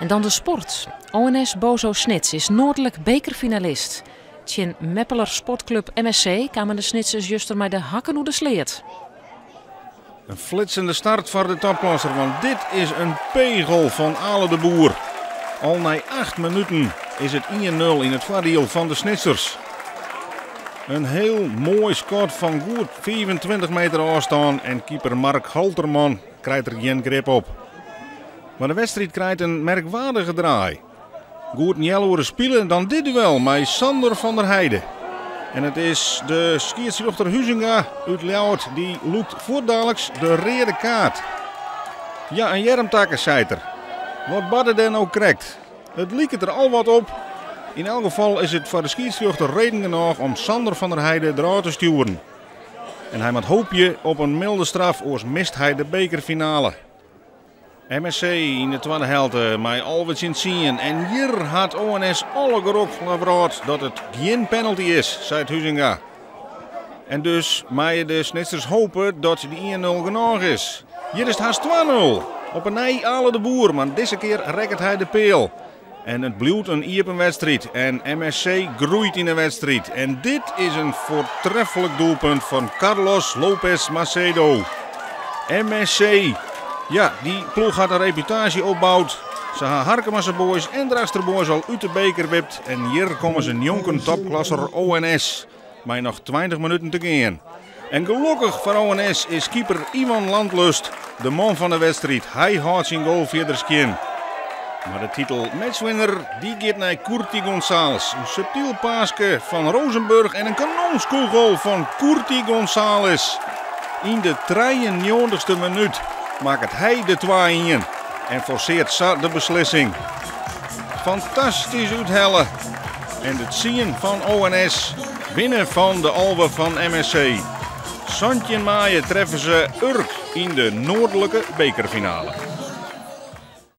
En dan de sport. ONS Bozo Snits is noordelijk bekerfinalist. Tjen Meppeler Sportclub MSC kwamen de Snitsers juster met de hakken hoe de sleet. Een flitsende start voor de topplasser, want dit is een pegel van Ale de Boer. Al na 8 minuten is het 1-0 in het voordeel van de Snitsers. Een heel mooi schot van goed 25 meter afstand en keeper Mark Halterman krijgt er geen grip op. Maar de wedstrijd krijgt een merkwaardige draai. Goed Njelloeren spelen dan dit duel met Sander van der Heijden. En het is de scheidsrechter Huizinga uit Ljouwert die loekt voordaliks de rode kaart. Ja, een Jermtakker zei er. Wat Badde dan ook krijgt. Het liekt er al wat op. In elk geval is het voor de scheidsrechter reden genoeg om Sander van der Heijden eruit te sturen. En hij moet hoopje op een milde straf, oors mist hij de bekerfinale. MSC in de tweede helft met Alwits in zien. En hier had ONS alle gerok gevraagd dat het geen penalty is, zei Huizinga. En dus mag de Snitsers hopen dat die 1-0 genoeg is. Hier is het haast 2-0. Op een nee Ale de Boer, maar deze keer rekt hij de peel. En het blijft een iepen wedstrijd. En MSC groeit in de wedstrijd. En dit is een voortreffelijk doelpunt van Carlos Lopez Macedo. MSC, ja, die ploeg had een reputatie opgebouwd. Ze gaan Harkemasse boys en Draster boys al uit de beker wipt. En hier komen ze een jonge topklasser ONS. Met nog 20 minuten te gaan. En gelukkig voor ONS is keeper Ivan Landlust de man van de wedstrijd. Hij houdt zijn goal verder skin. Maar de titel matchwinner die gaat naar Curti González. Een subtiel paasje van Rosenburg en een kanonskogel van Curti González. In de 93e minuut maakt hij de 2-1 en forceert Sa de beslissing. Fantastisch uithellen. En het zien van ONS winnen van de Alve van MSC. Santje en Maaien treffen ze Urk in de noordelijke bekerfinale.